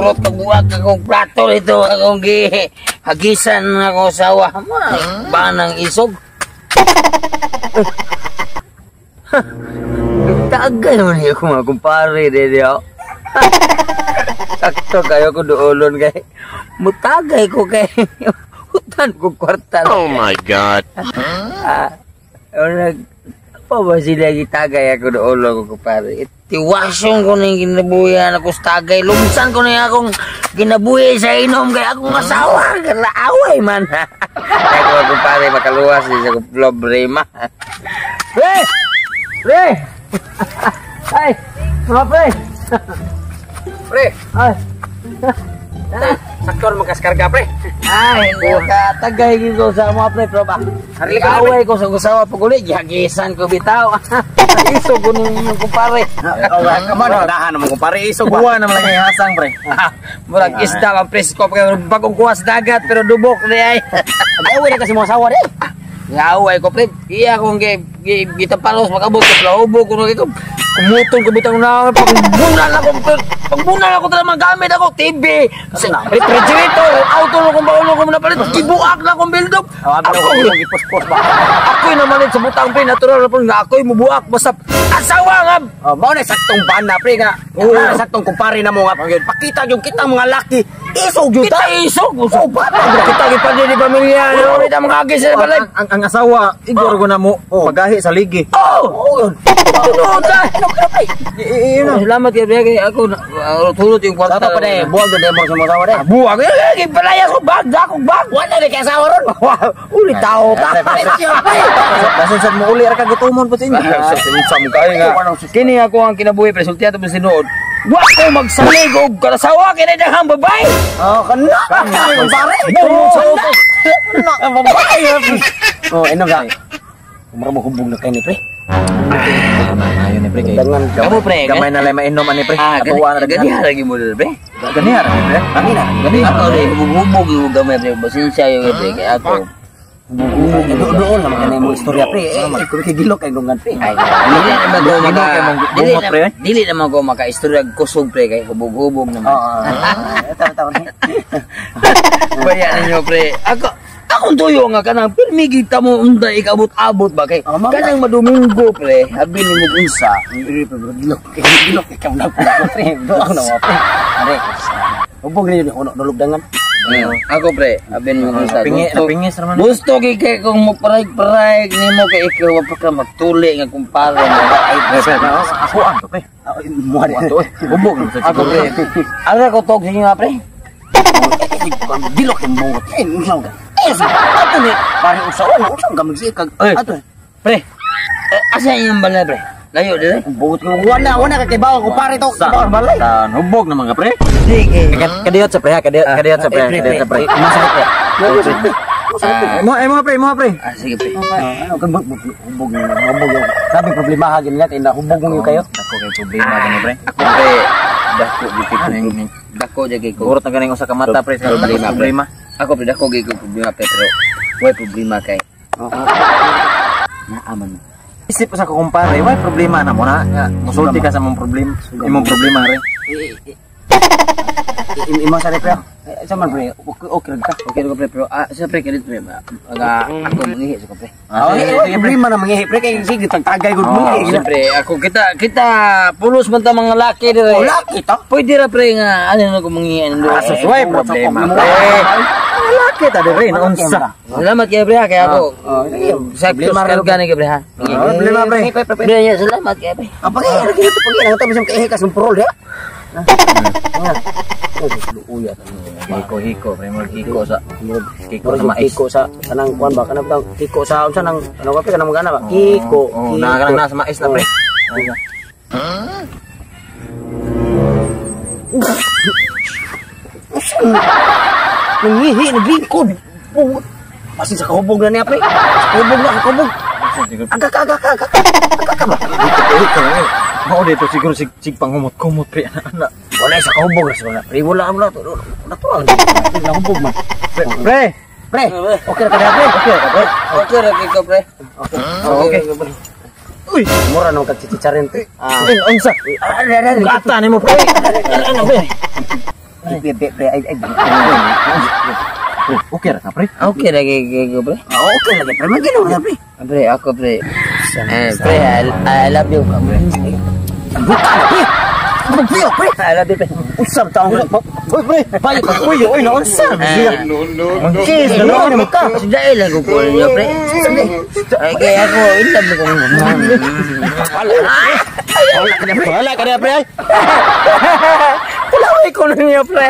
surot kabuak akong plato ito akong hagisan ako sawa banang isog. Tagay naman niya ako mga kumpare dito. Sakto kayo ko doolon kay mutagay ko kay hutan ko kwarta. Oh my God. Apa ba sila gitagay ako doolon ko kumpare. Tiwasyon ko na yung ginabuyan ako sa tagay. Lumsan ko na yung akong ginabuhay sa inom kay akong asawa. Kalaaway man. Kaya ko kumpare makaluwas sa problema. Pre! Pre! Ay! Mga pre! Pre! Ay! Saktor makaskarga pre. Ay! Nakatagay ko sa mga pre, bro ba? Away ko sa usawa paguli, gihagisan ko bitaw. Iso ko nung kumpare. Kamu nagdahan naman kumpare. Iso buwan naman lang yung hasang pre. Murag isda ang presko bagong kuha sa dagat pero dubok na ay. Away na kasi mga asawa rin. Away ko pre. Iya kong gitapalos makabot ko plaubog ko nito. Kumutol ko bitang na pagbunal ako talaga magamit ako TV refrigerator auto ko baulo ko napalit gibuak na akong build up ako gipuspos ba ako'y namalit sa butang pre natural na po nga ako'y mubuak basta asawa nga mao na saktong bana pre nga saktong kumpare na mo nga pakita yung kitang mga laki isog yun kita isog kita gipandi di pamilya kita magagis sa balay ang asawa igor ko na mo pagahi sa ligi salamat kay Bege ako tulot yung kwarta pa de buwag de mo sa mga de buwag lagi palaya ko bag wala de kay asawa ron uli tao ta Basin mo uli ra ka gitumon po sa inyo sam kay nga kini ako ang kinabuhi presultiado mo sinuod wa ko magsalig og kalasawa kini daghang babay kana pare eno ga mo hubog na kay ni pre ayo ni pre kay dengan kamu pre gamay na lay mainom ani pre atuwa na gani lagi mo pre gani ara pre gani ako rin hubog yung gamay pre basensya yung pre kay ako doon naman kanay mo istorya pre ko kay gilok kay gungan pre dili naman ko maka-istorya kusog pre kay hubog-hubog naman baya ninyo pre akong tuyo nga kanang pirmi kita mo unday ikabot-abot ba kay kanang madomingo pre abi ni mo unsa gilok ikaw na pre do ako na pre are hubog ni nulog dangan ako pre abi ni mo unsa pingis naman gusto kay kung mo paray nimo kay ikaw pa ka magtuli nga kumpare mo ako ang pre mo hubog ako pre ara ko tog sa inyo pre gilok mo unsa ato ni pare usaon gamig si kag ato pre asa yung balay pre layo dire buot ko wala ka kay bawo ko pare to sa balay tan hubog naman ka pre kadiyot sa pre kadiyot sa pre mo pre sige pre ano kan hubog sabi problema hagin nila na hubog mo kayo ako kay problema gani pre ako pre dako dipit dako jagi ko urot na ganing usa ka mata pre sa problema ako pre dako gay ko problema pero way problema kay naaman isip sa ko kumpare way problema na mo na musulti ka sa mong problema re imo sa pre sa man pre okay ka pre pero sa pre kadit pre aga ako mangihi sa pre problema na mangihi pre kay sige tagay gud mo pre ako kita pulos man ta mga laki dire laki ta pwede ra pre nga ano na ko mangihi way problema laki ta dire unsa salamat kay pre kay ako sa problema ra gani kay pre ha problema pre salamat kay pre apa kay lagi ito pag ina ta bisam kay kas prol ya hiko pre mo hiko sa hiko sa kanang kuan ba kanang hiko sa unsa nang ano ka kanang magana ba hiko na sa mais na pre nangihi naglingkod pasin sa kahubog na niya pre kahubog agak mau dito siguro sig panghumot-kumot pre anak wala sa kahubog na siguro pre wala mo natural na hubog man pre okay ra pre okay ra kay ko pre okay uy mura nang kagchicharin pre unsa kata nimo pre Pre, oke ra pre? Oke lagi pre. Oke lagi pre, magino na pre. Pre, ako pre. Pre, I love you pre. I love you pre. Usap taong pre. Oy pre, bayo pa kuyo, oy naunsa. Kiss na naman mo ka. Sudah ilang ko po niyo pre. Ay kaya ako in love ko. Wala ka na pre. Kulaway ko na niya pre.